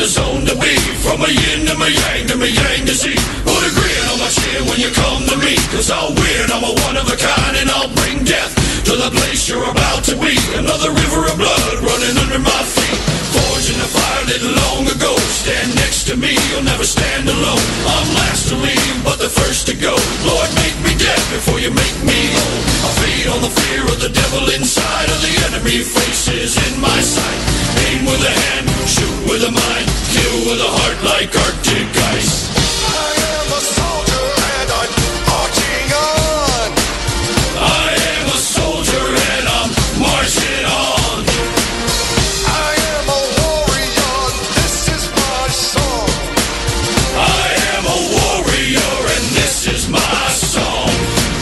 the zone to be. From a yin to my yang to my yang to Z. Put a grin on my chin when you come to me. Cause I'll win, I'm a one of a kind, and I'll bring death to the place you're about to be. Another river of blood running under my feet. Forged in the fire lit long ago. Stand next to me, you'll never stand alone. I'm last to leave, but the first to go. Lord, make me dead before you make me whole. I feed on the fear of the devil inside of the enemy faces in my sight. Aim with a hand, shoot with a mind, kill with a heart like Arctic ice. I am a soldier and I'm marching on. I am a soldier and I'm marching on. I am a warrior, this is my song. I am a warrior and this is my song.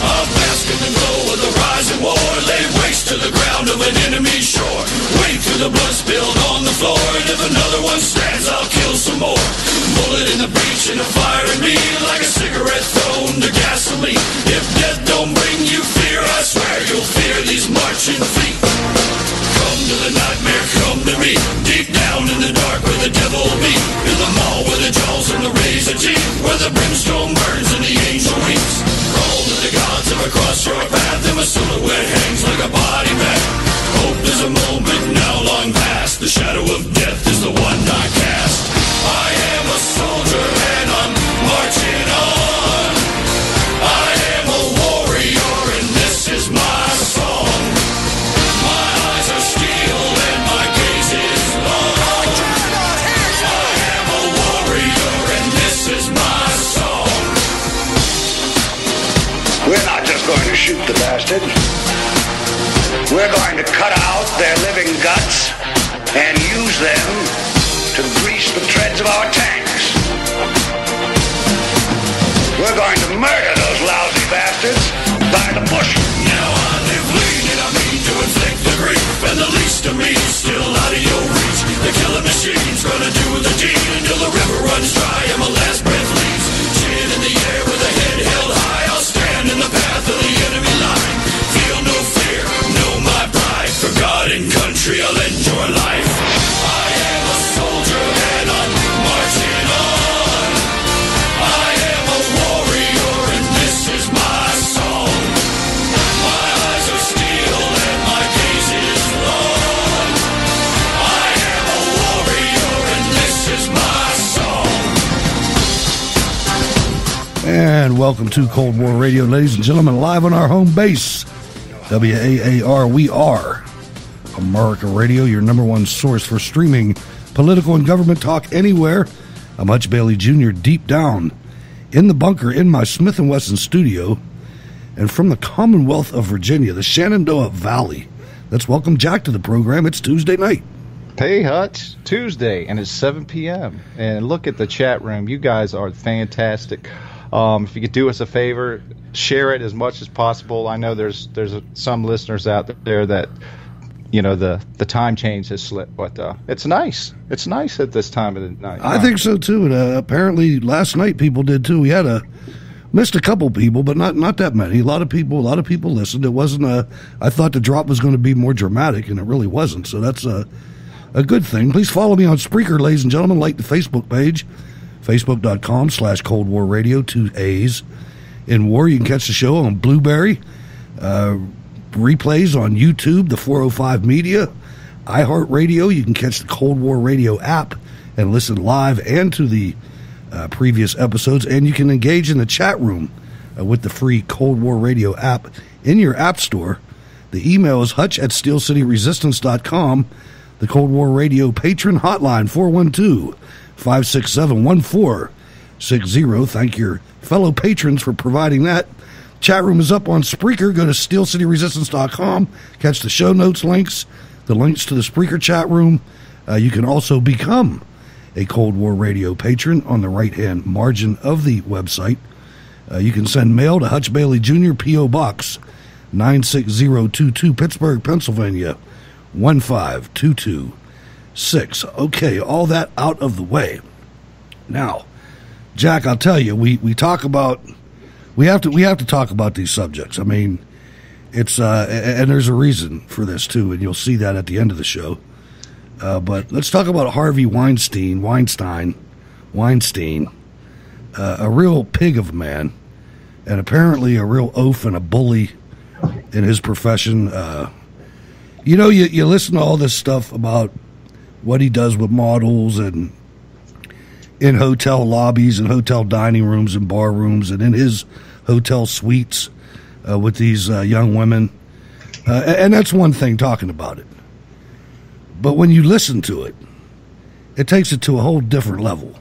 I bask in the glow of the rising war. Lay waste to the ground of an enemy shore. Wade through the blood spilled on the floor. And if another one stands, I'll kill some more. Bullet in the breach and a fire in me. Like a cigarette thrown to gasoline. If death don't bring you fear, I swear you'll fear these marching feet. Come to the nightmare, come to me. Deep down in the dark where the devil be. In the mall where the jaws and the razor teeth. Where the brimstone burns and the angel weeps. Crawl to the gods ever cross your path. And my silhouette hangs like a body bag. Hope is a moment now long past. The shadow of death is the one I cast. I am a soldier and I'm marching on. I am a warrior and this is my song. My eyes are steel and my gaze is long. I am a warrior and this is my song. We're not just going to shoot the bastard. We're going to cut out their living guts and use them to grease the treads of our tanks. We're going to murder those lousy bastards by the bushel. Now I live lean and I mean to inflict the grief. And the least of me is still out of your reach. The killing machine's gonna do the deed until the river runs dry and my last breath leaves. Chin in the air with a head held high. I'll stand in the path of the enemy line. Feel no fear, know my pride. For God and country I'll end your life. I am a soldier and I'm marching on. I am a warrior and this is my song. My eyes are steel and my gaze is long. I am a warrior and this is my song. And welcome to Cold War Radio, ladies and gentlemen, live on our home base, WAAR. We are America Radio, your number one source for streaming political and government talk anywhere. I'm Hutch Bailey Jr., deep down in the bunker in my Smith & Wesson studio, and from the Commonwealth of Virginia, the Shenandoah Valley. Let's welcome Jack to the program. It's Tuesday night. Hey, Hutch. Tuesday, and it's 7 p.m. And look at the chat room. You guys are fantastic. If you could do us a favor, share it as much as possible. I know there's some listeners out there that, you know, the time change has slipped, but it's nice. It's nice at this time of the night. I think so too. And apparently last night people did too. We had missed a couple people, but not that many. A lot of people listened. It wasn't I thought the drop was going to be more dramatic, and it really wasn't. So that's a good thing. Please follow me on Spreaker, ladies and gentlemen. Like the Facebook page, facebook.com/Cold War Radio, 2 A's in war. You can catch the show on Blueberry, replays on YouTube, the 405 Media, iHeartRadio. You can catch the Cold War Radio app and listen live and to the previous episodes, and you can engage in the chat room with the free Cold War Radio app in your app store. The email is hutch@steelcityresistance.com. The Cold War Radio Patron hotline, 412-567-1460. Thank your fellow patrons for providing that. Chat room is up on Spreaker. Go to steelcityresistance.com. Catch the show notes links, the links to the Spreaker chat room. You can also become a Cold War Radio patron on the right-hand margin of the website. You can send mail to Hutch Bailey Jr., P.O. Box 96022, Pittsburgh, Pennsylvania, 15226. Okay, all that out of the way. Now, Jack, I'll tell you, we talk about... We have to talk about these subjects. I mean, it's and there's a reason for this too, and you'll see that at the end of the show. But let's talk about Harvey Weinstein, a real pig of a man, and apparently a real oaf and a bully in his profession. You listen to all this stuff about what he does with models and in hotel lobbies and hotel dining rooms and bar rooms and in his hotel suites with these young women. And that's one thing talking about it. But when you listen to it, it takes it to a whole different level.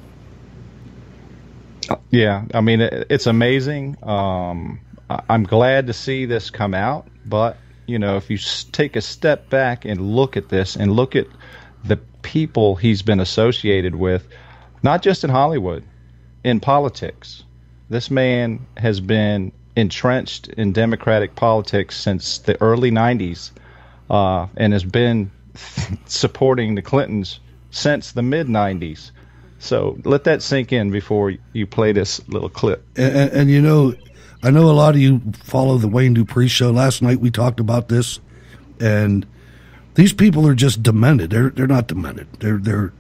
Yeah, I mean, it's amazing. I'm glad to see this come out, but, if you take a step back and look at this and look at the people he's been associated with, not just in Hollywood, in politics. This man has been entrenched in Democratic politics since the early 90s and has been supporting the Clintons since the mid-90s. So let that sink in before you play this little clip. And I know a lot of you follow the Wayne Dupree show. Last night we talked about this, and these people are just demented. They're not demented. They're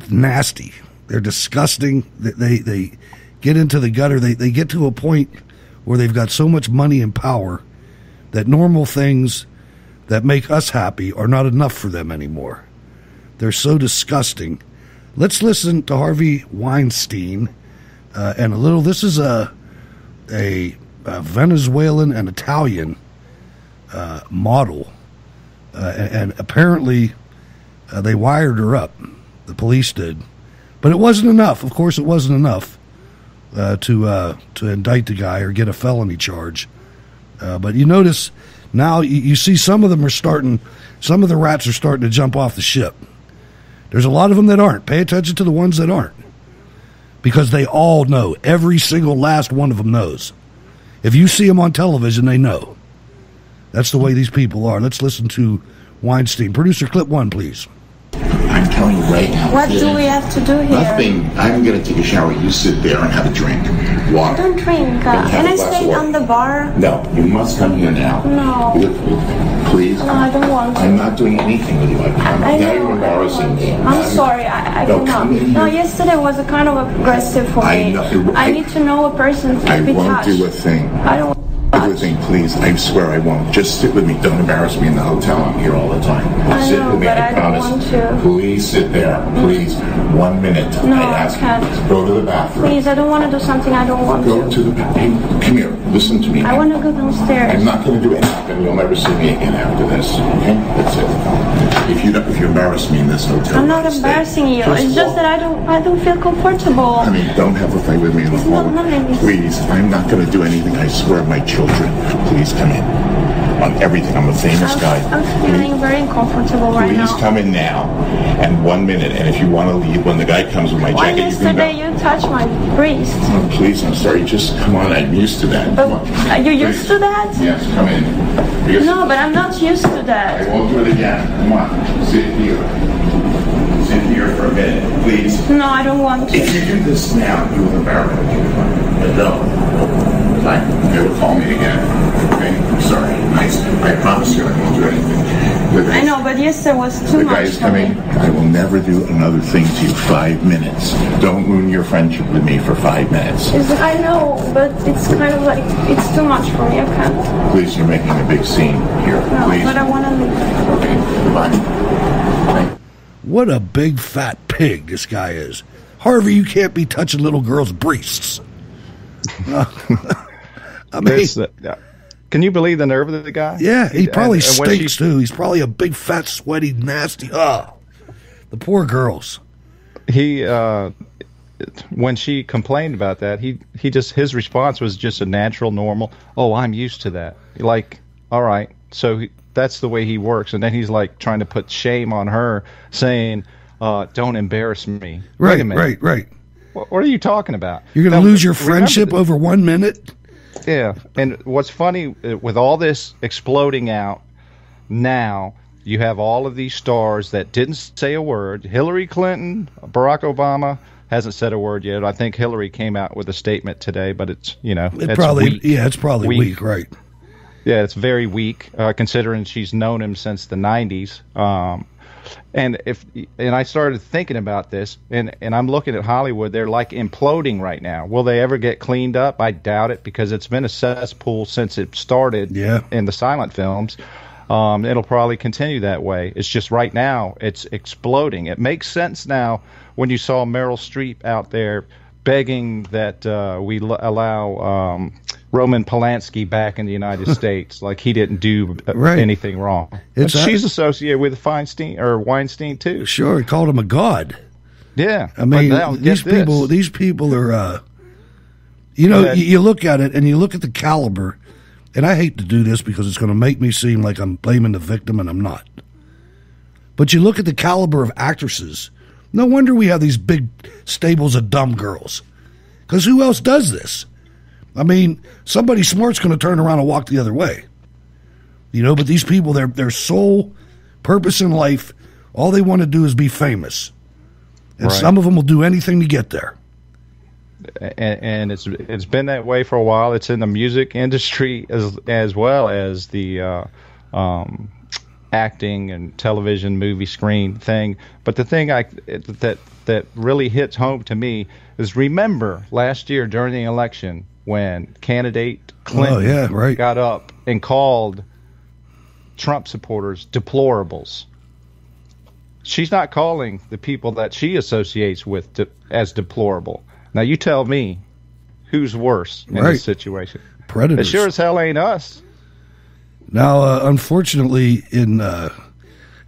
nasty. They're disgusting. They get into the gutter. They get to a point where they've got so much money and power that normal things that make us happy are not enough for them anymore. They're so disgusting. Let's listen to Harvey Weinstein and a little. This is a Venezuelan and Italian model, and apparently they wired her up. The police did, but it wasn't enough. Of course, it wasn't enough to indict the guy or get a felony charge. But you notice now you see some of them are starting. Some of the rats are starting to jump off the ship. There's a lot of them that aren't. Pay attention to the ones that aren't, because they all know. Every single last one of them knows. If you see them on television, they know. That's the way these people are. Let's listen to Weinstein. Producer, clip 1, please. I'm telling you right now. What do we have to do here? Nothing. I'm going to take a shower. You sit there and have a drink. Water. I don't drink. Can I stay on the bar? No, you must come here now. No. Please. No, I don't want to. I'm not doing anything with you. Now you're embarrassing me. I'm sorry. I No, cannot. come in here. No, yesterday was a kind of aggressive for me. I need to know a person to I be won't touched. do a thing. I don't. Everything, please. I swear I won't. Just sit with me. Don't embarrass me in the hotel. I'm here all the time. I Sit know, with me. but I I don't promise. want to. Please sit there. Please. 1 minute. No, I I ask can't. you. Go to the bathroom. Please, I don't want to do something I don't want Go to. to the bathroom. Come here. Listen to me. I want to go downstairs. I'm not going to do anything. You'll never see me again after this. Okay? That's it. If you embarrass me in this hotel, I'm not stay. embarrassing you. It's just that I don't feel comfortable. I mean, don't have a fight with me in the It's hall. not nice. Please, I'm not going to do anything. I swear, my children. Please come in. On everything. I'm a famous guy. I'm feeling very uncomfortable right Please now. come in now. And 1 minute. And if you want to leave, when the guy comes with my Why jacket, you can go. yesterday you touched my wrist? Oh, please, I'm sorry. Just come on. I'm used to that. Come on. Are you used to that? Yes, come in. Because No, but I'm not used to I that. won't do it again. Come on. Sit here. Sit here for a minute, please. No, I don't want If to. you do this now, you will embarrass me. But no. Fine. Never call me again. Okay? I'm sorry. I promise you I won't do anything. I know, but yesterday was too The much guy is for me. coming. I will never do another thing to you. 5 minutes. Don't ruin your friendship with me for 5 minutes. I know, but it's kind of like, it's too much for me. I can't. Please, you're making a big scene here. No, Please. but I want to leave. Okay, goodbye. Thank you. What a big fat pig this guy is. Harvey, you can't be touching little girls' breasts. I mean, Can you believe the nerve of the guy? yeah, he probably And when stinks too. He's probably a big fat sweaty nasty. Oh, the poor girls. He when she complained about that, he just, his response was just a natural, normal. Oh, I'm used to that. Like, all right, so that's the way he works. And then he's like trying to put shame on her, saying, "Don't embarrass me." Wait a Right, minute. right. What are you talking about? You're going to Now, lose your remember friendship that- over 1 minute? Yeah, and what's funny, with all this exploding out, now you have all of these stars that didn't say a word. Hillary Clinton, Barack Obama hasn't said a word yet. I think Hillary came out with a statement today, but it's, It it's probably, weak. yeah, it's probably weak, right? Yeah, it's very weak, considering she's known him since the 90s. And I started thinking about this, and I'm looking at Hollywood. They're like imploding right now. Will they ever get cleaned up? I doubt it, because it's been a cesspool since it started in the silent films. It'll probably continue that way. It's just right now it's exploding. It makes sense now when you saw Meryl Streep out there begging that we allow Roman Polanski back in the United States, like he didn't do anything wrong. She's associated with Weinstein too. Sure, he called him a god. Yeah, I mean, these people are. You look at it and you look at the caliber. And I hate to do this because it's going to make me seem like I'm blaming the victim, and I'm not. But you look at the caliber of actresses. No wonder we have these big stables of dumb girls. Because who else does this? I mean, somebody smart's going to turn around and walk the other way. But these people, their sole purpose in life, all they want to do is be famous. And some of them will do anything to get there. And it's been that way for a while. It's in the music industry as well as the acting and television, movie, screen thing. But the thing that really hits home to me is, remember last year during the election when candidate Clinton got up and called Trump supporters deplorables. She's not calling the people that she associates with as deplorable. Now, you tell me who's worse in this situation. Predators. It sure as hell ain't us. Now, unfortunately,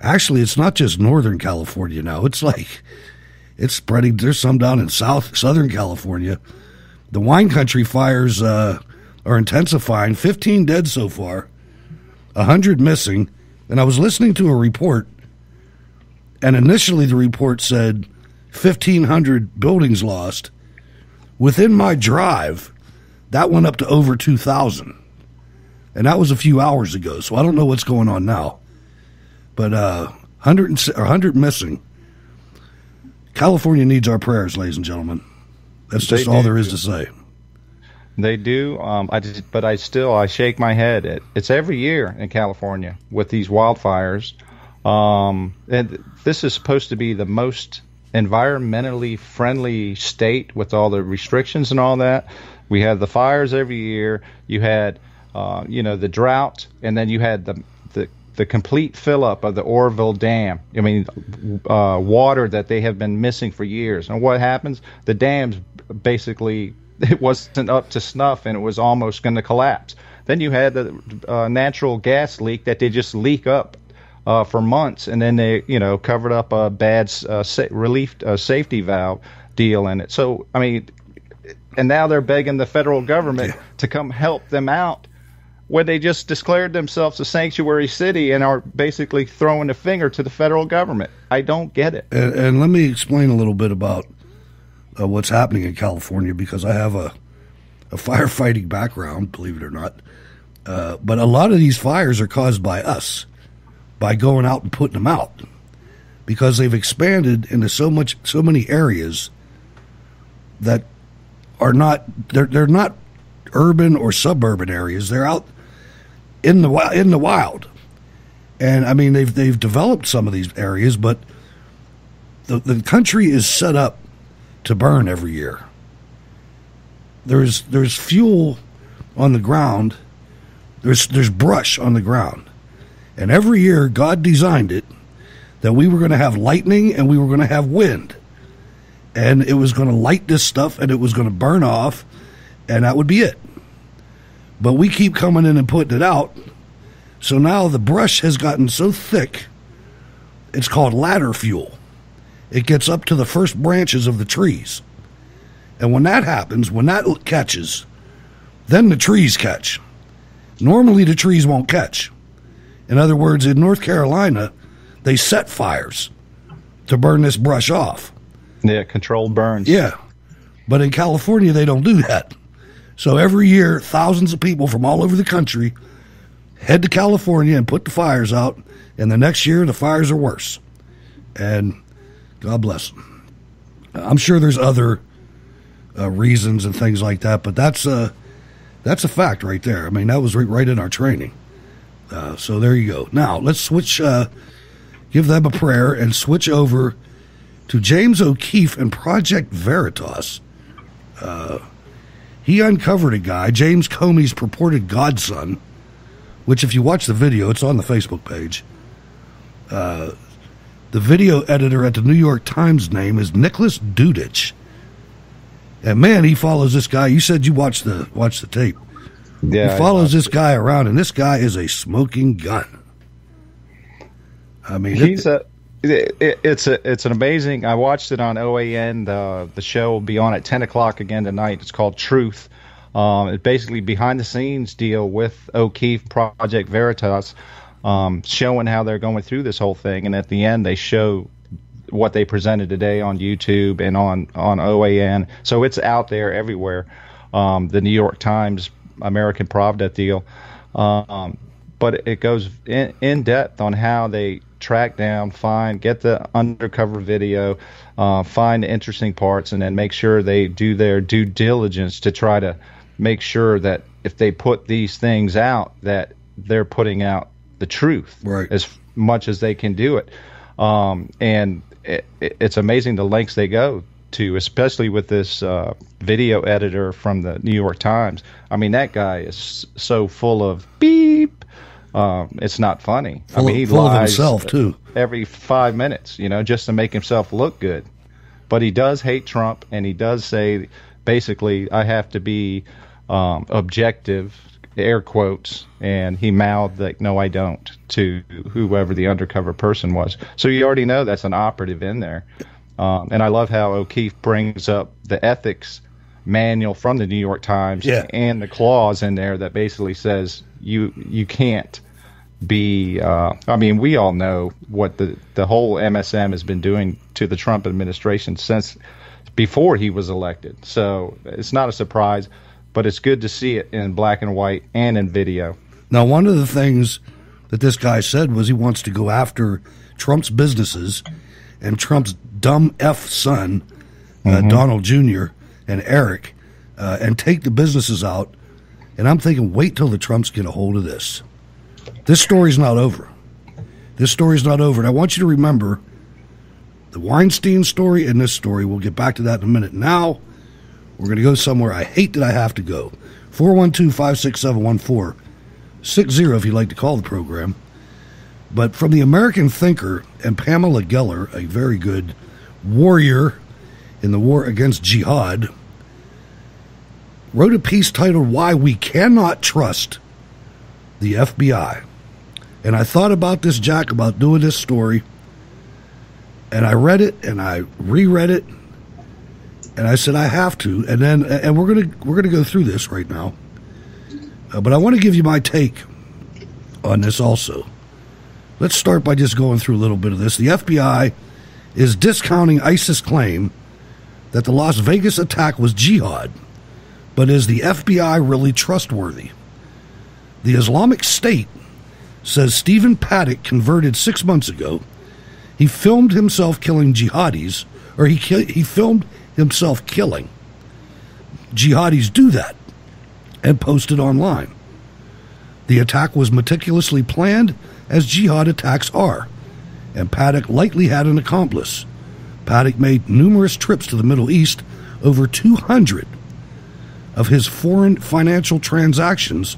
actually, it's not just Northern California now. It's spreading. There's some down in Southern California. The wine country fires are intensifying. 15 dead so far, 100 missing. And I was listening to a report, and initially the report said 1,500 buildings lost. Within my drive, that went up to over 2,000. And that was a few hours ago, so I don't know what's going on now. But 100 missing. California needs our prayers, ladies and gentlemen. That's just all there is to say. They do. I shake my head. It's every year in California with these wildfires. And this is supposed to be the most environmentally friendly state with all the restrictions and all that. We had the fires every year. You had, the drought, and then you had the complete fill up of the Oroville Dam. I mean, water that they have been missing for years. And what happens? The dam's basically, it wasn't up to snuff, and it was almost going to collapse. Then you had the natural gas leak that they just leak up for months, and then they, covered up a bad safety valve deal in it. So, I mean, and now they're begging the federal government to come help them out when they just declared themselves a sanctuary city and are basically throwing a finger to the federal government. I don't get it. And let me explain a little bit about what's happening in California, because I have a firefighting background, believe it or not. But a lot of these fires are caused by us, by going out and putting them out, because they've expanded into so many areas that are not, they're not urban or suburban areas. They're out in the wild. And I mean, they've developed some of these areas, but the country is set up to burn every year. There's fuel on the ground. There's brush on the ground. And every year, God designed it that we were going to have lightning and we were going to have wind. And it was going to light this stuff and it was going to burn off, and that would be it. But we keep coming in and putting it out. So now the brush has gotten so thick, it's called ladder fuel. It gets up to the first branches of the trees. And when that happens, when that catches, then the trees catch. Normally the trees won't catch. In other words, in North Carolina, they set fires to burn this brush off. Yeah, controlled burns. Yeah. But in California, they don't do that. So every year, thousands of people from all over the country head to California and put the fires out, and the next year, the fires are worse. And God bless them. I'm sure there's other reasons and things like that, but that's a fact right there. I mean, that was right in our training. So there you go. Now, let's switch give them a prayer, and switch over to James O'Keefe and Project Veritas. He uncovered a guy, James Comey's purported godson, which if you watch the video, it's on the Facebook page. The video editor at the New York Times name is Nicholas Dudich. And man, he follows this guy. You said you watched the tape. Yeah, he follows this guy around, and this guy is a smoking gun. I mean, it's an amazing. I watched it on OAN. The show will be on at 10 o'clock again tonight. It's called Truth. It's basically behind the scenes deal with O'Keefe Project Veritas, showing how they're going through this whole thing, and at the end they show what they presented today on YouTube and on OAN. So it's out there everywhere. The New York Times American Pravda deal, but it goes in depth on how they track down, get the undercover video, find the interesting parts, and then make sure they do their due diligence to try to make sure that if they put these things out, that they're putting out the truth, right, as much as they can do it. And it's amazing the lengths they go to, especially with this video editor from the New York Times. I mean, that guy is so full of beep. It's not funny. He full lies of himself too every 5 minutes, just to make himself look good. But he does hate Trump, and he does say, basically, I have to be objective, air quotes, and he mouthed like, no, I don't, to whoever the undercover person was. So you already know that's an operative in there. And I love how O'Keefe brings up the ethics manual from the New York Times, and the clause in there that basically says you can't be we all know what the whole MSM has been doing to the Trump administration since before he was elected. So it's not a surprise, but it's good to see it in black and white and in video. Now, one of the things that this guy said was he wants to go after Trump's businesses and Trump's dumb F son, Donald Jr. and Eric, and take the businesses out. And I'm thinking, wait till the Trumps get a hold of this. This story's not over. This story's not over. And I want you to remember the Weinstein story and this story. We'll get back to that in a minute. Now, we're going to go somewhere I hate that I have to go. 412-567-1460 if you'd like to call the program. But from the American Thinker, and Pamela Geller, a very good warrior in the war against jihad, wrote a piece titled Why We Cannot Trust the FBI. And I thought about this, Jack, about doing this story, and I read it and I reread it, and I said I have to, and we're gonna go through this right now. But I want to give you my take on this also. Let's start by just going through a little bit of this. The FBI is discounting ISIS' claim that the Las Vegas attack was jihad, but is the FBI really trustworthy? The Islamic State says Stephen Paddock converted 6 months ago. He filmed himself killing jihadis, or he filmed himself killing. Jihadis do that and post it online. The attack was meticulously planned, as jihad attacks are, and Paddock likely had an accomplice. Paddock made numerous trips to the Middle East. Over 200 of his foreign financial transactions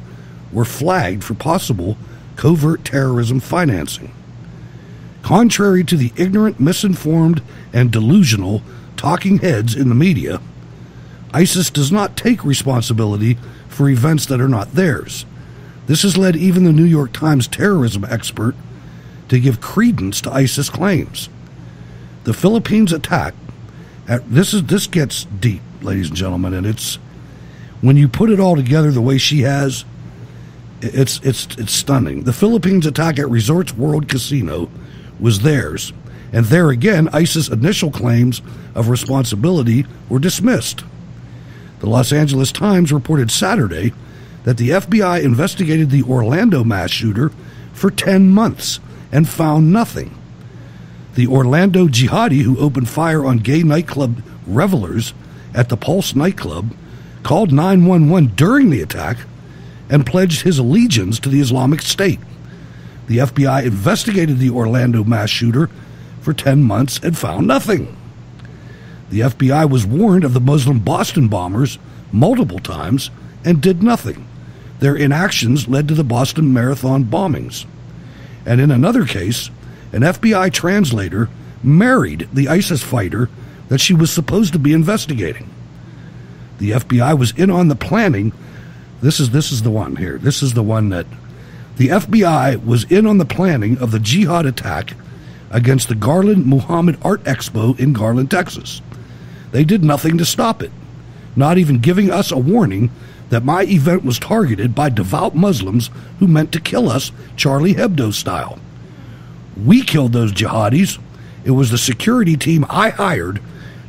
were flagged for possible covert terrorism financing. Contrary to the ignorant, misinformed, and delusional talking heads in the media, ISIS does not take responsibility for events that are not theirs. This has led even the New York Times terrorism expert to give credence to ISIS claims. The Philippines attack, this gets deep, ladies and gentlemen, and it's, when you put it all together the way she has, it's stunning. The Philippines attack at Resorts World Casino was theirs, and there again, ISIS' initial claims of responsibility were dismissed. The Los Angeles Times reported Saturday that the FBI investigated the Orlando mass shooter for 10 months and found nothing. The Orlando jihadi who opened fire on gay nightclub revelers at the Pulse nightclub called 911 during the attack and pledged his allegiance to the Islamic State. The The FBI investigated the Orlando mass shooter for 10 months and found nothing. The FBI was warned of the Muslim Boston bombers multiple times and did nothing. Their inactions led to the Boston Marathon bombings. And in another case, an FBI translator married the ISIS fighter that she was supposed to be investigating. The FBI was in on the planning. This is the one here. This is the one that the FBI was in on the planning of the jihad attack against the Garland Muhammad Art Expo in Garland, Texas. They did nothing to stop it, not even giving us a warning that my event was targeted by devout Muslims who meant to kill us Charlie Hebdo style. We killed those jihadis. It was the security team I hired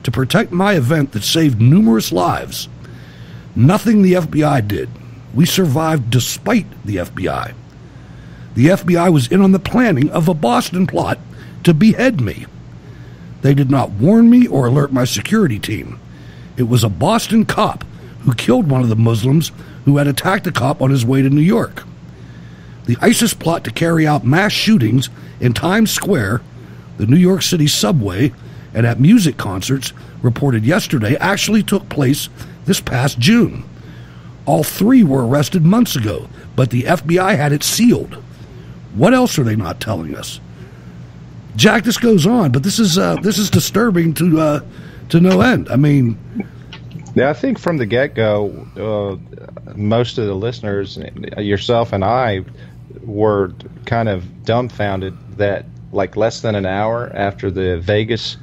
to protect my event that saved numerous lives. Nothing the FBI did. We survived despite the FBI. The FBI was in on the planning of a Boston plot to behead me. They did not warn me or alert my security team. It was a Boston cop who killed one of the Muslims who had attacked a cop on his way to New York. The ISIS plot to carry out mass shootings in Times Square, the New York City subway, and at music concerts reported yesterday actually took place this past June. All three were arrested months ago, but the FBI had it sealed. What else are they not telling us? Jack, this goes on, but this is disturbing to no end. I mean, yeah, I think from the get-go, most of the listeners, yourself and I, were kind of dumbfounded that, like, less than an hour after the Vegas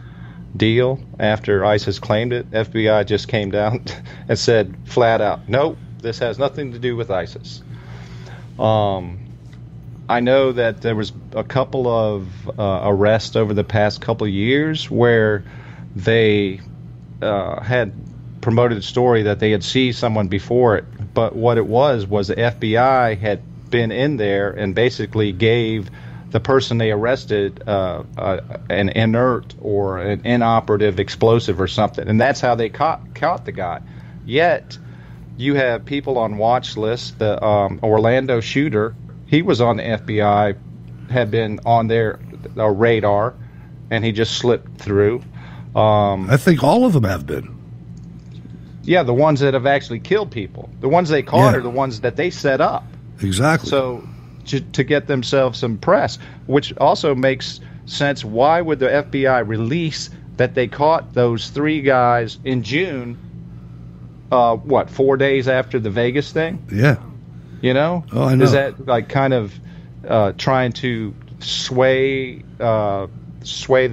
deal, after ISIS claimed it, FBI just came down and said flat out, nope, this has nothing to do with ISIS. I know that there was a couple of arrests over the past couple of years where they had promoted a story that they had seen someone before it, but what it was the FBI had been in there and basically gave the person they arrested an inert or an inoperative explosive or something, and that's how they caught the guy. Yet you have people on watch lists. The Orlando shooter, he was on the FBI, had been on their radar, and he just slipped through. I think all of them have been. Yeah, the ones that have actually killed people. The ones they caught are the ones that they set up. Exactly. So to get themselves some press, which also makes sense. Why would the FBI release that they caught those three guys in June, 4 days after the Vegas thing? Yeah. You know? Oh, I know. Is that like kind of trying to sway the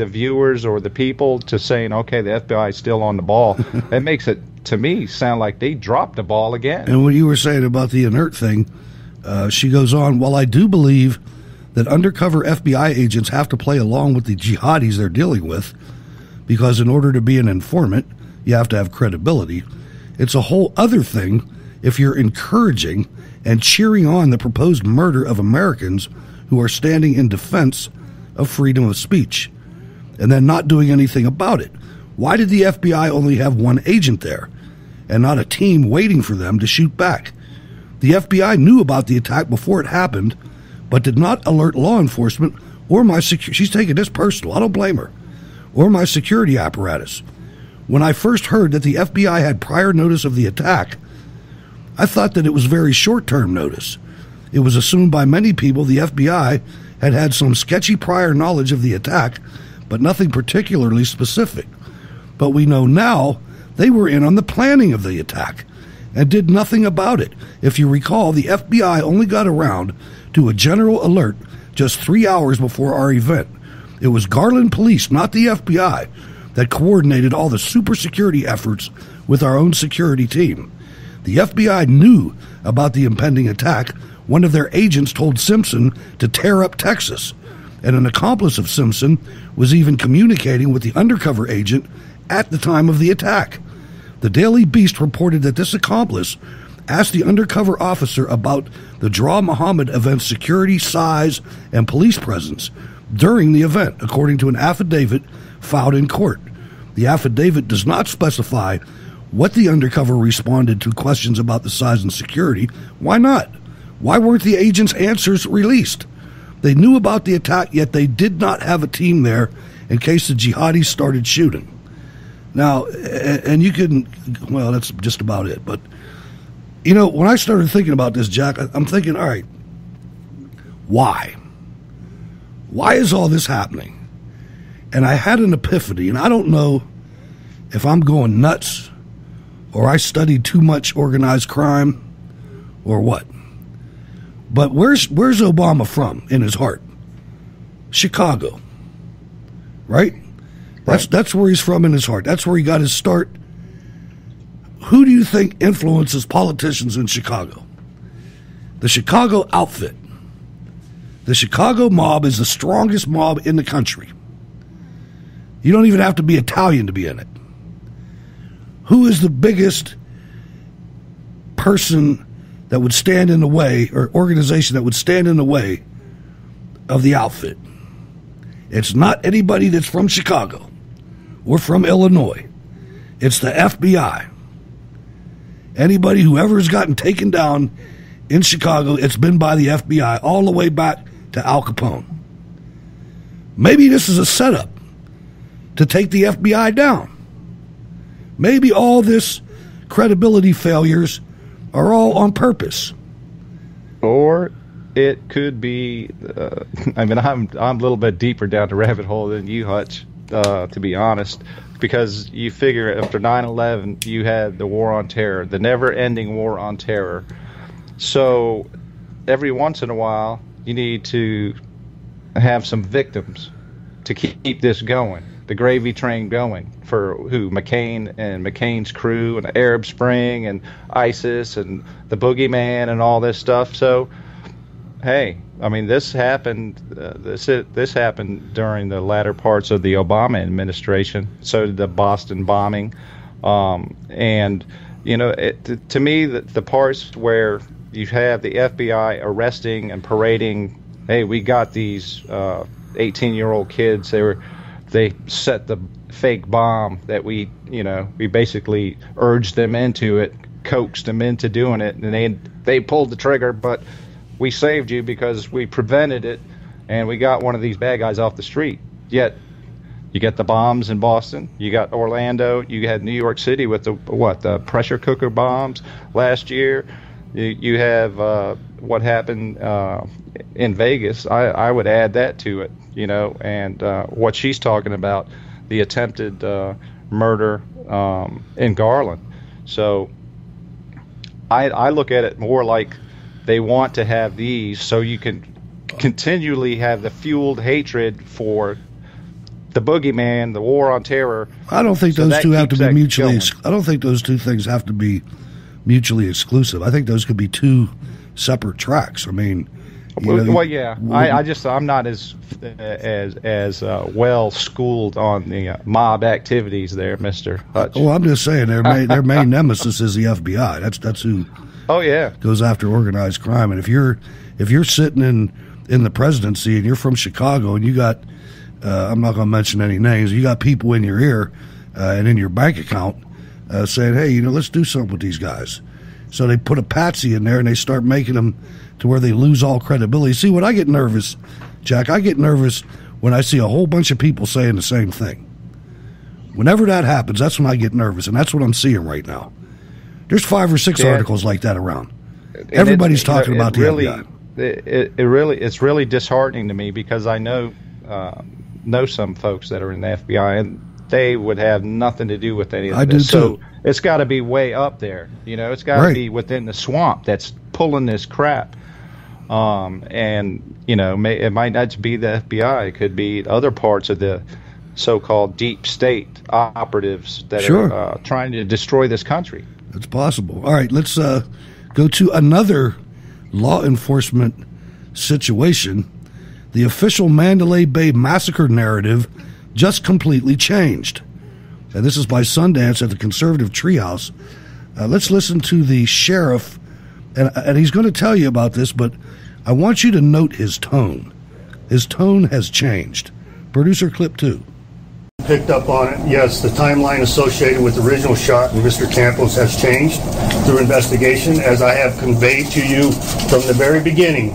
viewers or the people to saying, okay, the FBI is still on the ball? It makes it, to me, sound like they dropped the ball again. And what you were saying about the inert thing, she goes on, while I do believe that undercover FBI agents have to play along with the jihadis they're dealing with, because in order to be an informant, you have to have credibility, it's a whole other thing if you're encouraging and cheering on the proposed murder of Americans who are standing in defense of freedom of speech, and then not doing anything about it. Why did the FBI only have one agent there, and not a team waiting for them to shoot back? The FBI knew about the attack before it happened, but did not alert law enforcement or my security. She's taking this personal, I don't blame her, or my security apparatus. When I first heard that the FBI had prior notice of the attack, I thought that it was very short-term notice. It was assumed by many people the FBI had had some sketchy prior knowledge of the attack, but nothing particularly specific. But we know now they were in on the planning of the attack and did nothing about it. If you recall, the FBI only got around to a general alert just 3 hours before our event. It was Garland Police, not the FBI, that coordinated all the super security efforts with our own security team. The FBI knew about the impending attack. One of their agents told Simpson to tear up Texas, and an accomplice of Simpson was even communicating with the undercover agent at the time of the attack. The Daily Beast reported that this accomplice asked the undercover officer about the Draw Muhammad event's security, size, and police presence during the event, according to an affidavit filed in court. The affidavit does not specify what the undercover responded to questions about the size and security. Why not? Why weren't the agent's answers released? They knew about the attack, yet they did not have a team there in case the jihadis started shooting. Now, and you can, well, that's just about it. But, you know, when I started thinking about this, Jack, I'm thinking, all right, why? Why is all this happening? And I had an epiphany, and I don't know if I'm going nuts or I studied too much organized crime or what. But where's Obama from in his heart? Chicago, right? That's where he's from in his heart. That's where he got his start. Who do you think influences politicians in Chicago? The Chicago outfit. The Chicago mob is the strongest mob in the country. You don't even have to be Italian to be in it. Who is the biggest person that would stand in the way, or organization that would stand in the way of the outfit? It's not anybody that's from Chicago or from Illinois. It's the FBI. Anybody who ever has gotten taken down in Chicago, it's been by the FBI all the way back to Al Capone. Maybe this is a setup to take the FBI down. Maybe all this credibility failures are all on purpose. Or it could be, I mean, I'm a little bit deeper down the rabbit hole than you, Hutch, to be honest, because you figure after 9/11, you had the war on terror, the never-ending war on terror. So every once in a while, you need to have some victims to keep this going, the gravy train going for who? McCain and McCain's crew and Arab Spring and ISIS and the boogeyman and all this stuff. So, hey, I mean, this happened. This happened during the latter parts of the Obama administration. So did the Boston bombing, and you know, to me, the parts where you have the FBI arresting and parading, hey, we got these 18-year-old kids. They set the fake bomb that we basically urged them into it, coaxed them into doing it, and they pulled the trigger, but we saved you because we prevented it, and we got one of these bad guys off the street. Yet you get the bombs in Boston, you got Orlando, you had New York City with the pressure cooker bombs last year. You have what happened in Vegas. I would add that to it, and what she's talking about, the attempted murder in Garland. So I look at it more like they want to have these so you can continually have the fueled hatred for the boogeyman, the war on terror. I don't think those two have to be mutually. I don't think those two things have to be mutually exclusive. I think those could be two separate tracks. I mean, I'm not as well schooled on the mob activities there, Mr. Hutch. Well, I'm just saying their main nemesis is the FBI. That's who. Oh yeah, goes after organized crime. And if you're sitting in the presidency and you're from Chicago and you got I'm not going to mention any names, you got people in your ear and in your bank account saying, hey, let's do something with these guys. So they put a patsy in there and they start making them to where they lose all credibility. See, when I get nervous, Jack, I get nervous when I see a whole bunch of people saying the same thing. Whenever that happens, that's when I get nervous, and that's what I'm seeing right now. There's 5 or 6 articles like that around. Everybody's talking about the FBI. It's really disheartening to me because I know some folks that are in the FBI, and they would have nothing to do with any of this. So it's got to be way up there. It's got to be within the swamp that's pulling this crap. And it might not just be the FBI. It could be other parts of the so-called deep state operatives that are trying to destroy this country. It's possible. All right, let's go to another law enforcement situation. The official Mandalay Bay massacre narrative just completely changed. And this is by Sundance at the Conservative Treehouse. Let's listen to the sheriff, and he's going to tell you about this, but I want you to note his tone. His tone has changed. Producer, clip 2. Picked up on it. Yes, the timeline associated with the original shot in Mr. Campos has changed through investigation, as I have conveyed to you from the very beginning.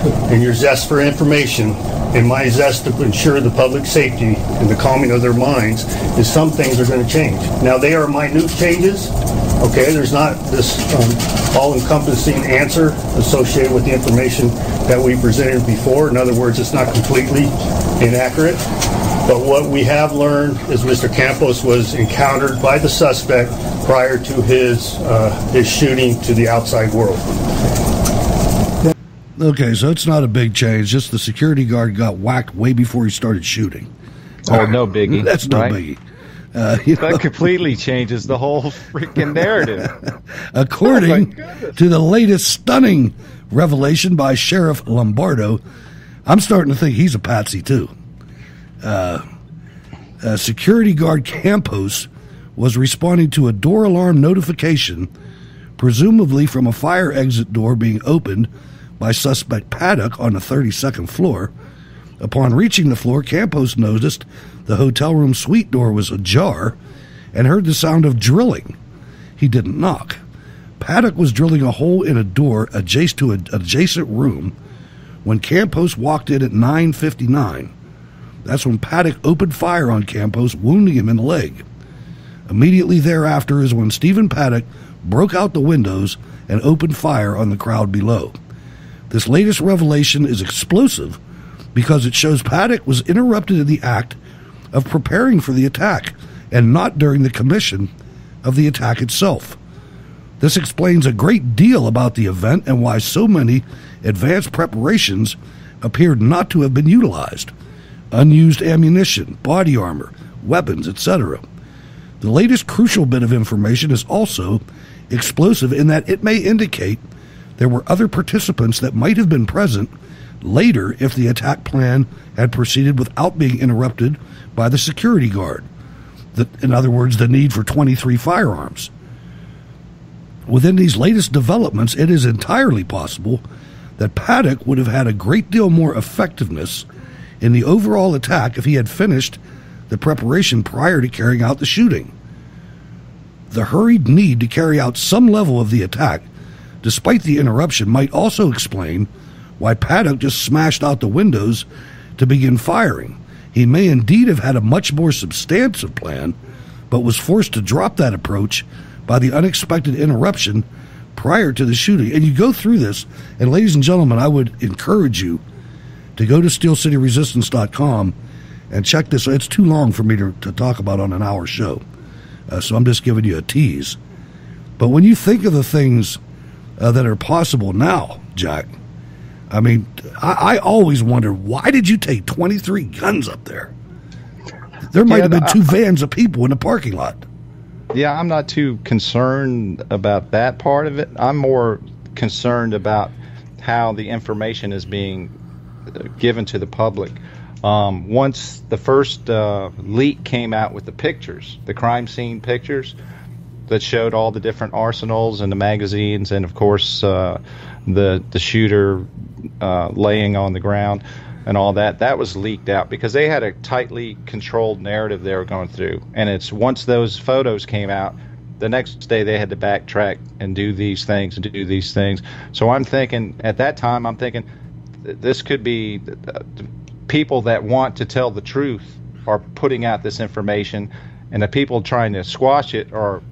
and your zest for information and my zest to ensure the public safety and the calming of their minds is some things are going to change. Now, they are minute changes. Okay, there's not this all-encompassing answer associated with the information that we presented before. In other words, it's not completely inaccurate. But what we have learned is Mr. Campos was encountered by the suspect prior to his shooting to the outside world. Okay, so it's not a big change. Just the security guard got whacked way before he started shooting. Oh, no biggie. That's no right? biggie. That completely changes the whole freaking narrative. According to the latest stunning revelation by Sheriff Lombardo, I'm starting to think he's a patsy too. Security guard Campos was responding to a door alarm notification, presumably from a fire exit door being opened by suspect Paddock on the 32nd floor. Upon reaching the floor, Campos noticed the hotel room suite door was ajar and heard the sound of drilling. He didn't knock. Paddock was drilling a hole in a door adjacent to an adjacent room when Campos walked in at 9:59. That's when Paddock opened fire on Campos, wounding him in the leg. Immediately thereafter is when Stephen Paddock broke out the windows and opened fire on the crowd below. This latest revelation is explosive because it shows Paddock was interrupted in the act of preparing for the attack and not during the commission of the attack itself. This explains a great deal about the event and why so many advanced preparations appeared not to have been utilized. Unused ammunition, body armor, weapons, etc. The latest crucial bit of information is also explosive in that it may indicate there were other participants that might have been present later if the attack plan had proceeded without being interrupted by the security guard. In other words, the need for 23 firearms. Within these latest developments, it is entirely possible that Paddock would have had a great deal more effectiveness in the overall attack if he had finished the preparation prior to carrying out the shooting. The hurried need to carry out some level of the attack, despite the interruption, might also explain why Paddock just smashed out the windows to begin firing. He may indeed have had a much more substantive plan, but was forced to drop that approach by the unexpected interruption prior to the shooting. And you go through this, and ladies and gentlemen, I would encourage you to go to steelcityresistance.com and check this. It's too long for me to talk about on an hour show, so I'm just giving you a tease. But when you think of the things that are possible now, Jack, I mean, I always wonder, why did you take 23 guns up there? There might have been two vans of people in the parking lot. Yeah, I'm not too concerned about that part of it. I'm more concerned about how the information is being given to the public. Once the first leak came out with the pictures, the crime scene pictures that showed all the different arsenals and the magazines, and of course the shooter laying on the ground and all that was leaked out because they had a tightly controlled narrative they were going through. And it's once those photos came out, the next day they had to backtrack and do these things and do these things. So I'm thinking, at that time, this could be people that want to tell the truth are putting out this information, and the people trying to squash it are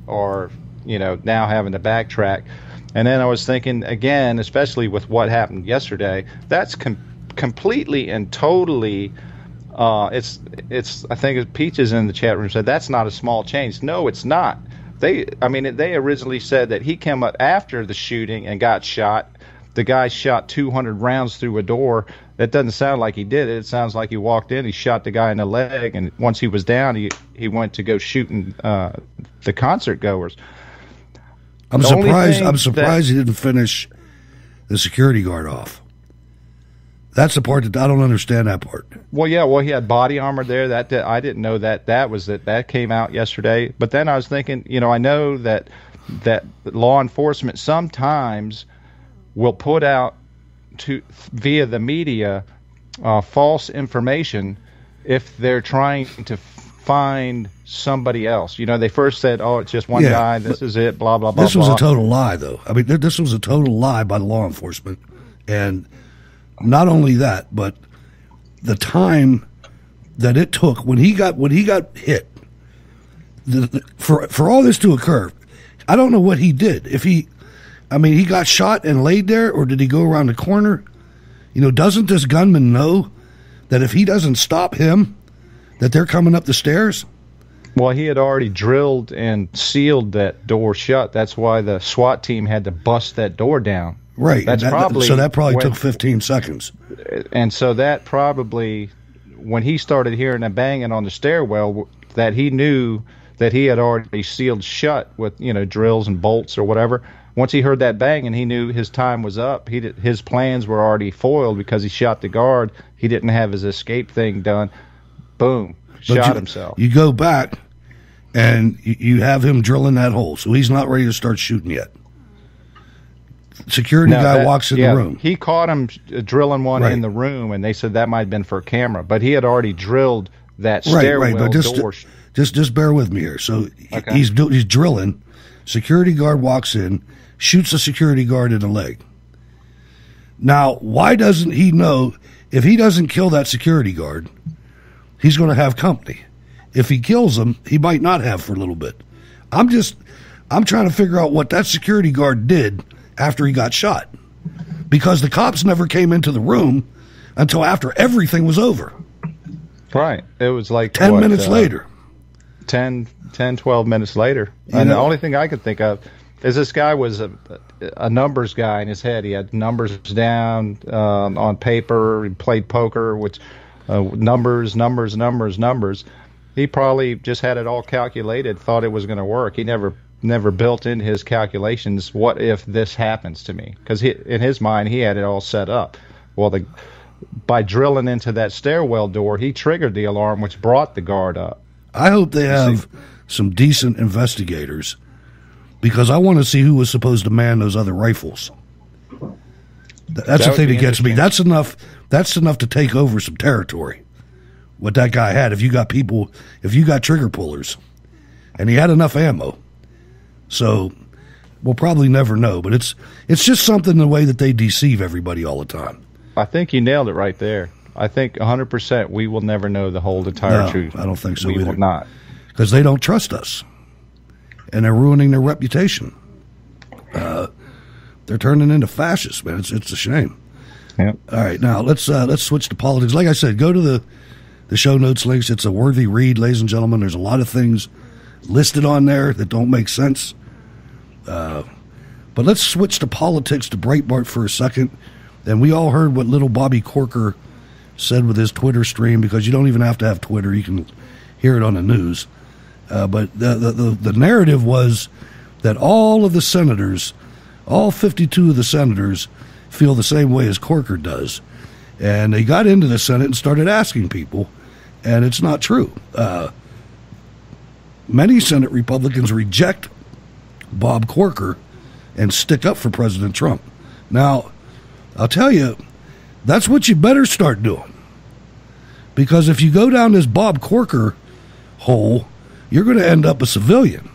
now having to backtrack. And then I was thinking again, especially with what happened yesterday, that's completely and totally. It's. I think Peaches in the chat room said that's not a small change. No, it's not. They originally said that he came up after the shooting and got shot. The guy shot 200 rounds through a door. That doesn't sound like he did it. It sounds like he walked in, he shot the guy in the leg, and once he was down, he went to go shooting the concert goers. I'm surprised he didn't finish the security guard off. That's the part that I don't understand. That part. Well, yeah. Well, he had body armor there. That I didn't know that came out yesterday. But then I was thinking, I know that law enforcement sometimes will put out via the media false information if they're trying to find somebody else. They first said, "Oh, it's just one guy. This is it." Blah blah blah. This was a total lie, though. I mean, this was a total lie by the law enforcement, and Not only that, but the time that it took when he got hit, for all this to occur, I don't know what he did. He got shot and laid there, or did he go around the corner? Doesn't this gunman know that if he doesn't stop him, that they're coming up the stairs? Well, he had already drilled and sealed that door shut. That's why the SWAT team had to bust that door down. Right. So that probably took 15 seconds. And so that probably, when he started hearing a banging on the stairwell, that he knew that he had already sealed shut with, drills and bolts or whatever. Once he heard that bang and he knew his time was up, his plans were already foiled because he shot the guard. He didn't have his escape thing done. Boom. Shot himself. You go back and you have him drilling that hole, so he's not ready to start shooting yet. Security guy walks in the room. He caught him drilling one in the room, and they said that might have been for a camera, but he had already drilled that stairwell door. Just bear with me here. So he's drilling. Security guard walks in, shoots the security guard in the leg. Now, why doesn't he know if he doesn't kill that security guard, he's going to have company? If he kills him, he might not have for a little bit. I'm trying to figure out what that security guard did after he got shot, because the cops never came into the room until after everything was over. Right. It was like 10 minutes later. 10, 12 minutes later. And the only thing I could think of is this guy was a numbers guy in his head. He had numbers down on paper. He played poker, which numbers. He probably just had it all calculated, thought it was going to work. He never built in his calculations, what if this happens to me? Because in his mind, he had it all set up. Well, by drilling into that stairwell door, he triggered the alarm, which brought the guard up. I hope they have some decent investigators, because I want to see who was supposed to man those other rifles. That's the thing that gets me. That's enough to take over some territory. What that guy had, if you got trigger pullers, and he had enough ammo. So we'll probably never know, but it's just something, the way that they deceive everybody all the time. I think you nailed it right there. I think 100% we will never know the whole entire truth. I don't think so either. We will not. Because they don't trust us, and they're ruining their reputation. They're turning into fascists, man. It's a shame. Yep. All right, now let's switch to politics. Like I said, go to the show notes links. It's a worthy read, ladies and gentlemen. There's a lot of things listed on there that don't make sense. But let's switch to politics, to Breitbart for a second. And we all heard what little Bobby Corker said with his Twitter stream, because you don't even have to have Twitter. You can hear it on the news. But the narrative was that all of the senators, all 52 of the senators, feel the same way as Corker does. And they got into the Senate and started asking people, and it's not true. Many Senate Republicans reject Bob Corker and stick up for President Trump. Now, I'll tell you, that's what you better start doing. Because if you go down this Bob Corker hole, you're going to end up a civilian.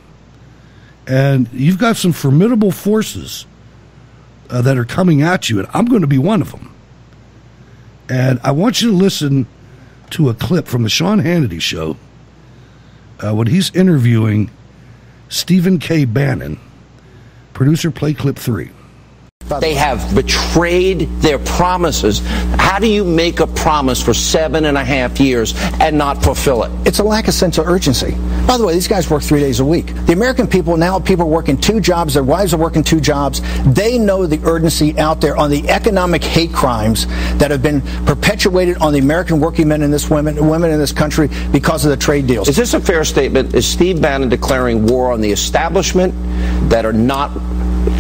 And you've got some formidable forces that are coming at you, and I'm going to be one of them. And I want you to listen to a clip from the Sean Hannity show when he's interviewing Stephen K. Bannon. Producer, play clip 3. They have betrayed their promises. How do you make a promise for 7.5 years and not fulfill it? It's a lack of sense of urgency. By the way, these guys work 3 days a week. The American people, now people are working 2 jobs, their wives are working 2 jobs. They know the urgency out there on the economic hate crimes that have been perpetuated on the American working men and women in this country because of the trade deals. Is this a fair statement? Is Steve Bannon declaring war on the establishment that are not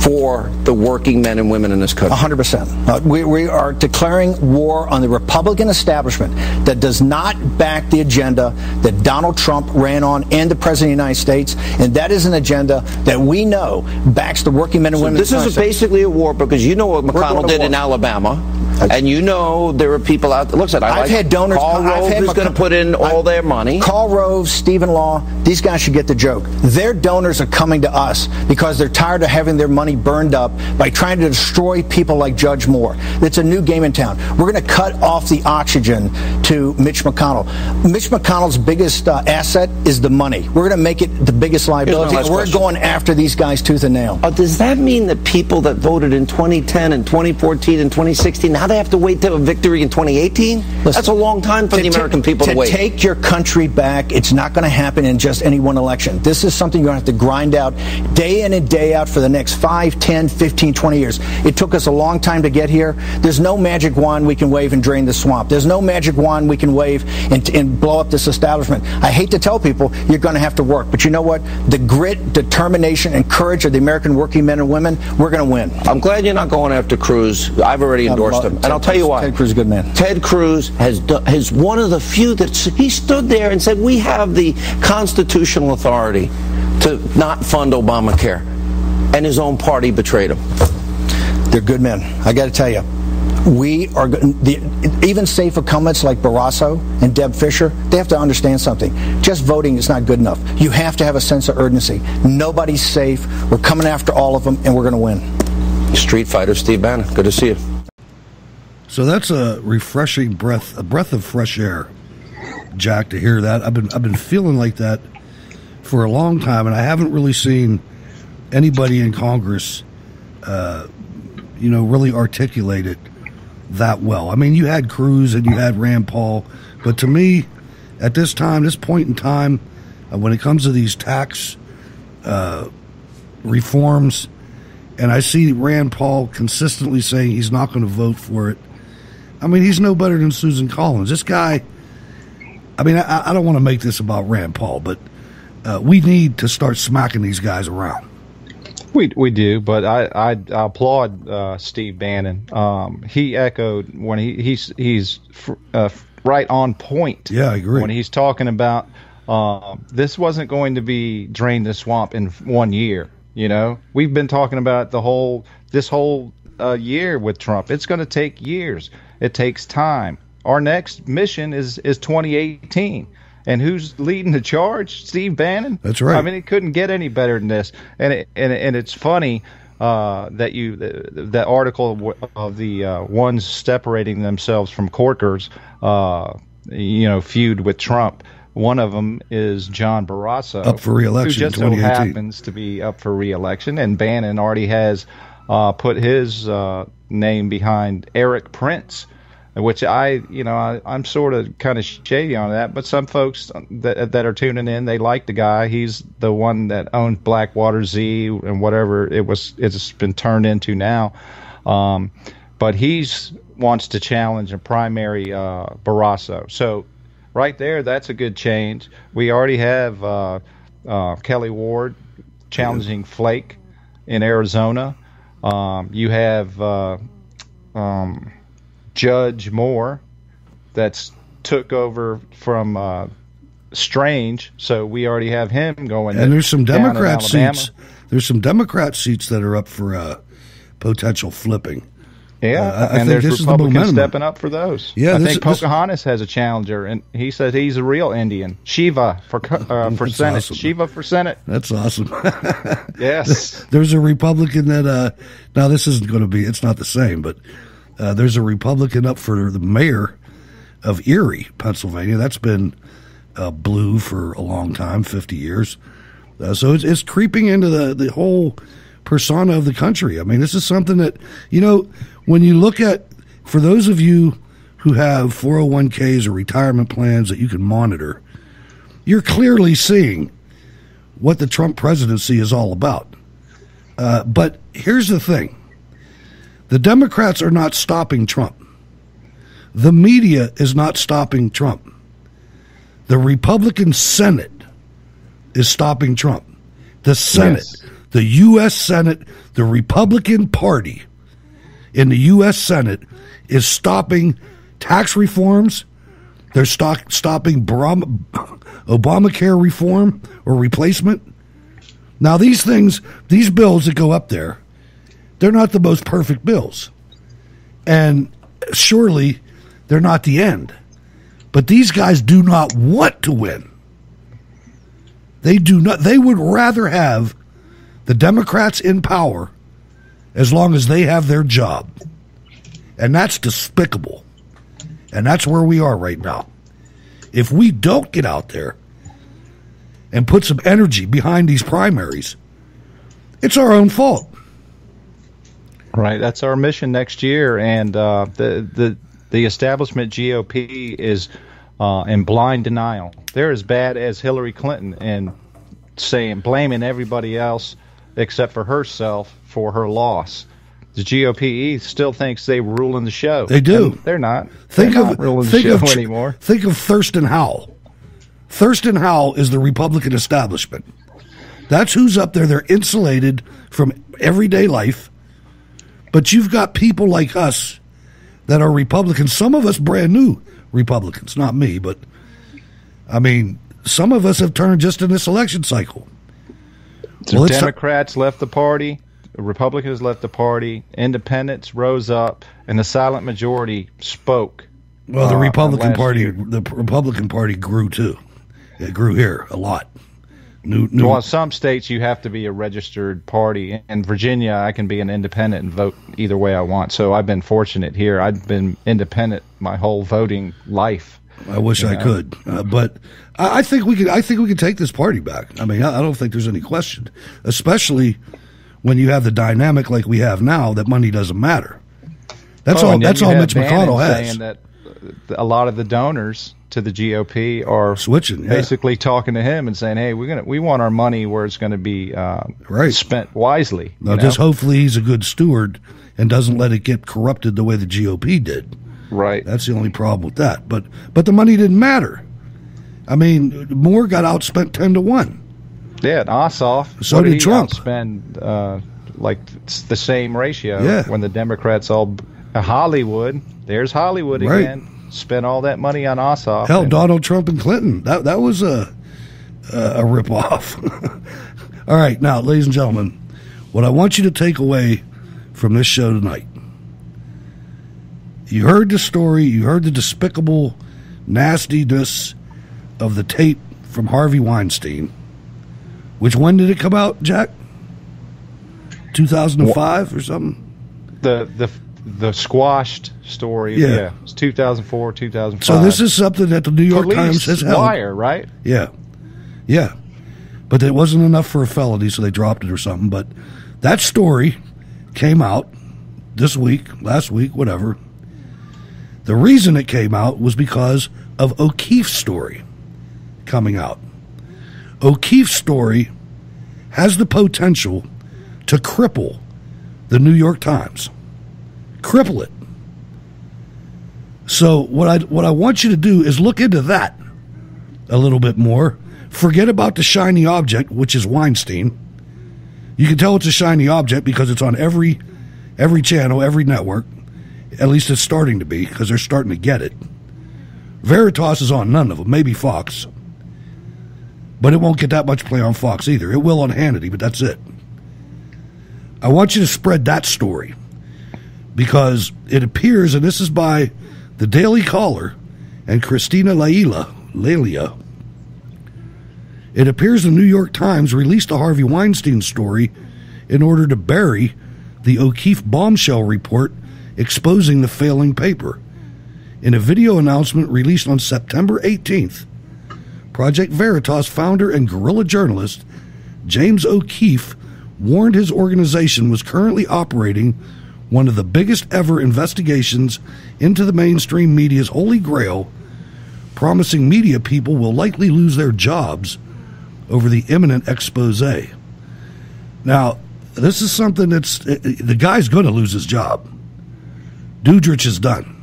for the working men and women in this country? 100%. We are declaring war on the Republican establishment that does not back the agenda that Donald Trump ran on and the President of the United States, and that is an agenda that we know backs the working men and women in this country. This is basically a war, because you know what McConnell did in Alabama. And you know there are people out there. Look, I've had donors. Karl Rove is going to put in all their money. Karl Rove, Stephen Law, these guys should get the joke. Their donors are coming to us because they're tired of having their money burned up by trying to destroy people like Judge Moore. It's a new game in town. We're going to cut off the oxygen to Mitch McConnell. Mitch McConnell's biggest asset is the money. We're going to make it the biggest liability. And we're going after these guys tooth and nail. Does that mean that people that voted in 2010 and 2014 and 2016, now they have to wait to a victory in 2018? That's a long time for the American people to wait. To take your country back, it's not going to happen in just any one election. This is something you're going to have to grind out day in and day out for the next 5, 10, 15, 20 years. It took us a long time to get here. There's no magic wand we can wave and drain the swamp. There's no magic wand we can wave and blow up this establishment. I hate to tell people you're going to have to work, but you know what? The grit, determination, and courage of the American working men and women, we're going to win. I'm glad you're not going after Cruz. I've already endorsed him. And I'll tell you why. Ted Cruz is a good man. Ted Cruz is one of the few that he stood there and said, we have the constitutional authority to not fund Obamacare. And his own party betrayed him. They're good men. I got to tell you. We are even safer comments like Barrasso and Deb Fisher. They have to understand something. Just voting is not good enough. You have to have a sense of urgency. Nobody's safe. We're coming after all of them, and we're going to win. Street fighter Steve Bannon. Good to see you. So that's a refreshing breath of fresh air, Jack. To hear that, I've been feeling like that for a long time, and I haven't really seen anybody in Congress, really articulate it that well. I mean, you had Cruz and you had Rand Paul, but to me, at this point in time, when it comes to these tax reforms, and I see Rand Paul consistently saying he's not going to vote for it. I mean, he's no better than Susan Collins. This guy, I mean, I don't want to make this about Rand Paul, but we need to start smacking these guys around. We do, but I applaud Steve Bannon. He echoed when he's right on point. Yeah, I agree. When he's talking about this wasn't going to be drain the swamp in 1 year. You know, we've been talking about this whole year with Trump. It's going to take years. It takes time. Our next mission is 2018. And who's leading the charge? Steve Bannon. That's right. I mean, it couldn't get any better than this. And it's funny that article of the ones separating themselves from Corkers, feud with Trump. One of them is John Barrasso, up for re-election, who just so happens to be up for re-election, and Bannon already has put his name behind Eric Prince, which I'm sort of kind of shady on that, but some folks that are tuning in, they like the guy. He's the one that owns Blackwater Z and whatever it's been turned into now. But he's wants to challenge and primary Barrasso. So right there, that's a good change. We already have Kelly Ward challenging Flake in Arizona. You have Judge Moore that's took over from Strange, so we already have him going. And there's some Democrat seats. There's some Democrat seats that are up for potential flipping. Yeah, I and think there's Republicans stepping up for those. Yeah, I think Pocahontas has a challenger, and he says he's a real Indian. Shiva for Senate. Awesome. Shiva for Senate. That's awesome. Yes. There's a Republican that now this isn't going to be. It's not the same, but there's a Republican up for the mayor of Erie, Pennsylvania. That's been blue for a long time, 50 years. So it's creeping into the whole persona of the country. I mean, this is something that, when you look at, for those of you who have 401ks or retirement plans that you can monitor, you're clearly seeing what the Trump presidency is all about. But here's the thing. The Democrats are not stopping Trump. The media is not stopping Trump. The Republican Senate is stopping Trump. The Senate, yes. The U.S. Senate, the Republican Party in the U.S. Senate is stopping tax reforms. They're stopping Obamacare reform or replacement. Now, these bills that go up there, they're not the most perfect bills. And surely they're not the end. But these guys do not want to win. They do not. They would rather have the Democrats in power as long as they have their job. And that's despicable. And that's where we are right now. If we don't get out there and put some energy behind these primaries, it's our own fault. Right, that's our mission next year, and the establishment GOP is in blind denial. They're as bad as Hillary Clinton and blaming everybody else except for herself for her loss. The GOP still thinks they're ruling the show. They do. And they're not. Think They're not ruling the show anymore. Think of Thurston Howell. Thurston Howell is the Republican establishment. That's who's up there. They're insulated from everyday life. But you've got people like us that are Republicans. Some of us brand new Republicans. Not me, but I mean, some of us have turned just in this election cycle. The Democrats left the party. Republicans left the party. Independents rose up, and the silent majority spoke. Well, the Republican Party grew too. It grew here a lot. Well, in some states you have to be a registered party. In Virginia, I can be an independent and vote either way I want. So I've been fortunate here. I've been independent my whole voting life. I wish I could, but I think we could. I think we could take this party back. I mean, I don't think there's any question, especially when you have the dynamic like we have now that money doesn't matter. That's all. That's all Mitch McConnell has. Saying that a lot of the donors to the GOP are switching, basically talking to him and saying, "Hey, we want our money where it's going to be spent wisely." Now, just hopefully he's a good steward and doesn't let it get corrupted the way the GOP did. Right. That's the only problem with that. But the money didn't matter. I mean, Moore got outspent 10-1. Yeah, and Ossoff. So did Trump. Spend like the same ratio when the Democrats all Hollywood. There's Hollywood again. Spent all that money on Ossoff. Hell, Donald Trump and Clinton. That was a ripoff. All right, now, ladies and gentlemen, what I want you to take away from this show tonight. You heard the story. You heard the despicable nastiness of the tape from Harvey Weinstein. Which when did it come out, Jack? 2005 or something? The squashed story. Yeah. It's 2004, 2005. So this is something that the New York Times has held. Wire, right? Yeah. Yeah. But it wasn't enough for a felony, so they dropped it or something. But that story came out this week, last week, whatever. The reason it came out was because of O'Keefe's story coming out. O'Keefe's story has the potential to cripple the New York Times. Cripple it. So what I want you to do is look into that a little bit more. Forget about the shiny object, which is Weinstein. You can tell it's a shiny object because it's on every channel, every network. At least it's starting to be, because they're starting to get it. Veritas is on none of them, maybe Fox. But it won't get that much play on Fox either. It will on Hannity, but that's it. I want you to spread that story. Because it appears, and this is by the Daily Caller and Christina Lelia, it appears the New York Times released a Harvey Weinstein story in order to bury the O'Keefe bombshell report exposing the failing paper. In a video announcement released on September 18th, Project Veritas founder and guerrilla journalist James O'Keefe warned his organization was currently operating one of the biggest ever investigations into the mainstream media's holy grail, promising media people will likely lose their jobs over the imminent expose. Now, this is something the guy's going to lose his job. Dudrich is done.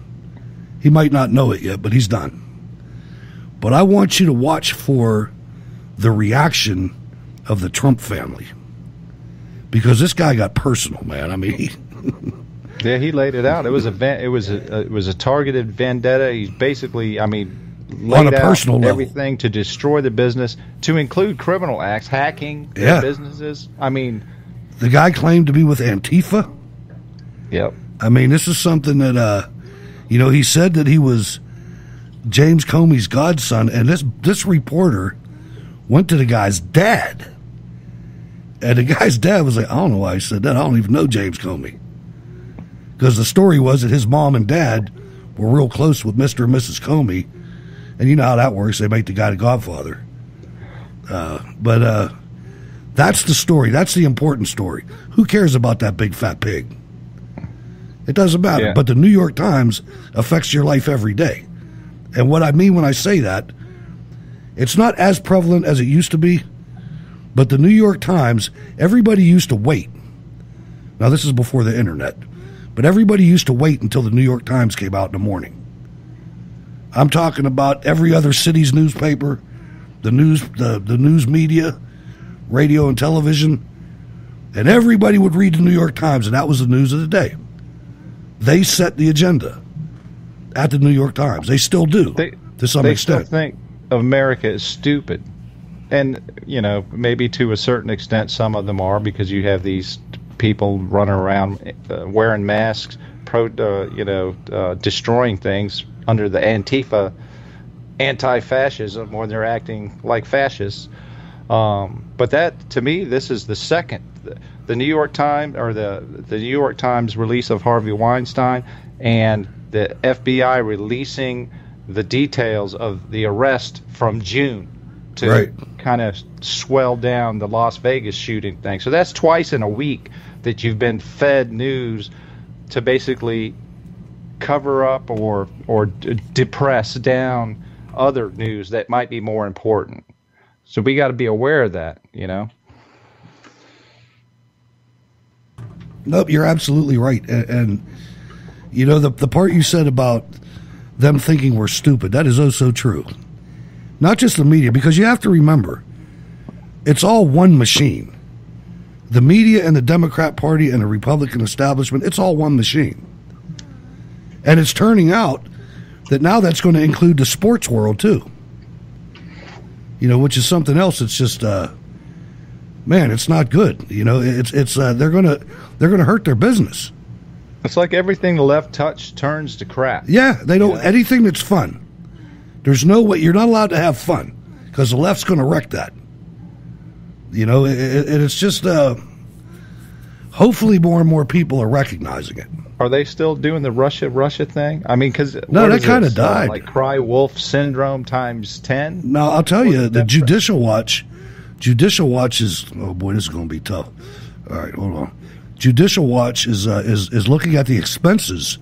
He might not know it yet, but he's done. But I want you to watch for the reaction of the Trump family. Because this guy got personal, man. I mean, yeah, he laid it out. It was a targeted vendetta. He's basically, laid on a personal out level, everything to destroy the business, to include criminal acts, hacking their businesses. The guy claimed to be with Antifa. Yep. This is something that He said that he was James Comey's godson, and this reporter went to the guy's dad. And the guy's dad was like, I don't know why he said that. I don't even know James Comey. Because the story was that his mom and dad were real close with Mr. and Mrs. Comey. And you know how that works. They make the guy the godfather. But that's the story. That's the important story. Who cares about that big fat pig? It doesn't matter. Yeah. But the New York Times affects your life every day. And what I mean when I say that, it's not as prevalent as it used to be. But the New York Times, everybody used to wait. Now, this is before the internet. But everybody used to wait until the New York Times came out in the morning. I'm talking about every other city's newspaper, the news media, radio and television. And everybody would read the New York Times, and that was the news of the day. They set the agenda at the New York Times. They still do, to some extent. They still think America is stupid. And, maybe to a certain extent some of them are, because you have these people running around wearing masks, destroying things under the Antifa anti-fascism when they're acting like fascists. But that, to me, this is the second. The New York Times, or the New York Times release of Harvey Weinstein, and the FBI releasing the details of the arrest from June to kind of swell down the Las Vegas shooting thing. So that's twice in a week that you've been fed news to basically cover up or depress down other news that might be more important. So we got to be aware of that, Nope, you're absolutely right. And the part you said about them thinking we're stupid, that is oh so true. Not just the media, because you have to remember, it's all one machine. The media and the Democrat Party and the Republican establishment, it's all one machine. And it's turning out that now that's going to include the sports world too. Which is something else. It's just, it's not good. It's they're gonna hurt their business. It's like everything the left touch turns to crap. Yeah, they don't anything that's fun. There's no way you're not allowed to have fun because the left's going to wreck that. It's just hopefully more and more people are recognizing it. Are they still doing the Russia thing? I mean, because no, that kind of died. Like cry wolf syndrome times 10. No, I'll tell you, the Judicial Watch is. Oh boy, this is going to be tough. All right, hold on. Judicial Watch is looking at the expenses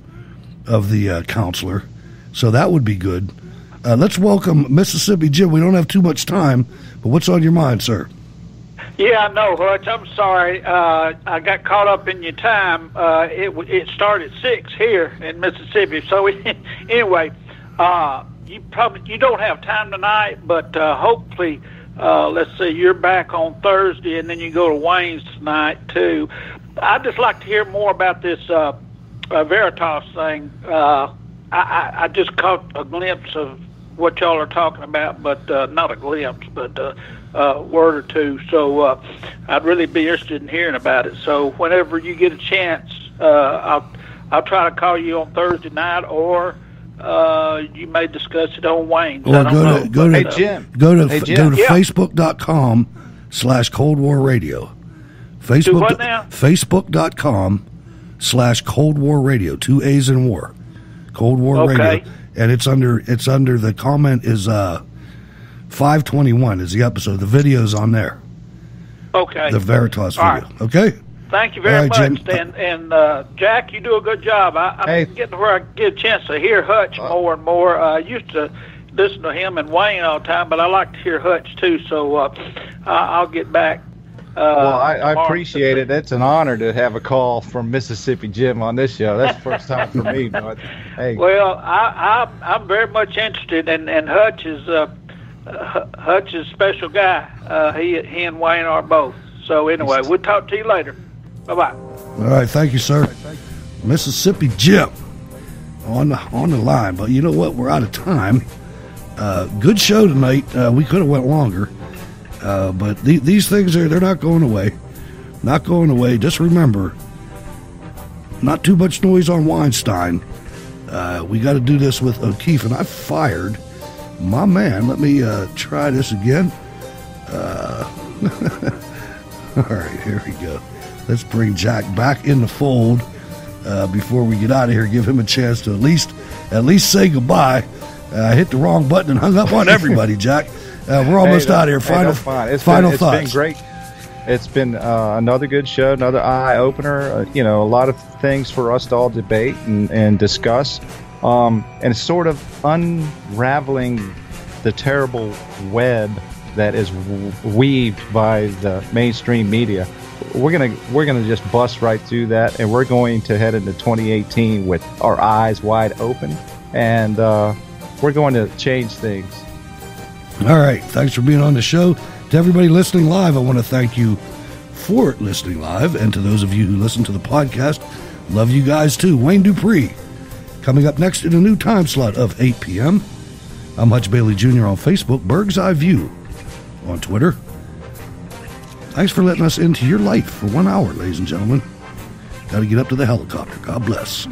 of the counselor, so that would be good. Let's welcome Mississippi Jim. We don't have too much time, but what's on your mind, sir? Yeah, I know, Hutch. I'm sorry. I got caught up in your time. It started 6 here in Mississippi. So anyway, you don't have time tonight, but hopefully, let's see, you're back on Thursday, and then you go to Wayne's tonight too. I'd just like to hear more about this Veritas thing. I just caught a glimpse of what y'all are talking about, but not a glimpse, but a word or two. So I'd really be interested in hearing about it. So whenever you get a chance, I'll try to call you on Thursday night, or you may discuss it on Wayne's. Or go to Jim. Go to Facebook.com/Cold War Radio. Facebook.com/Cold War Radio. 2 A's in war. Cold War Radio. And it's under the comment is 521 is the episode. The video's on there. Okay. The Veritas video. Right. Okay. Thank you very much. And Jack, you do a good job. I'm getting where I get a chance to hear Hutch more and more. I used to listen to him and Wayne all the time, but I like to hear Hutch too. So I'll get back. Well, I appreciate it. It's an honor to have a call from Mississippi Jim on this show. That's the first time for me. But hey. Well, I'm very much interested, and Hutch is a special guy. He and Wayne are both. So anyway, we'll talk to you later. Bye-bye. All right, thank you, sir. Mississippi Jim on the line. But you know what? We're out of time. Good show tonight. We could have went longer. But these things they're not going away. Not going away. Just remember, not too much noise on Weinstein. We got to do this with O'Keefe, and I fired my man. Let me try this again. All right, here we go. Let's bring Jack back in the fold before we get out of here. Give him a chance to at least say goodbye. I hit the wrong button and hung up on everybody, Jack. We're almost out of here. Final thoughts. It's been great. It's been another good show, another eye-opener. A lot of things for us to all debate and discuss. And sort of unraveling the terrible web that is weaved by the mainstream media. We're gonna just bust right through that, and we're going to head into 2018 with our eyes wide open, and we're going to change things. All right, thanks for being on the show. To everybody listening live, I want to thank you for listening live, and to those of you who listen to the podcast, love you guys too. Wayne Dupree coming up next in a new time slot of 8 p.m. I'm Hutch Bailey Jr. on Facebook, Berg's Eye View on Twitter. Thanks for letting us into your life for 1 hour, ladies and gentlemen. Got to get up to the helicopter. God bless.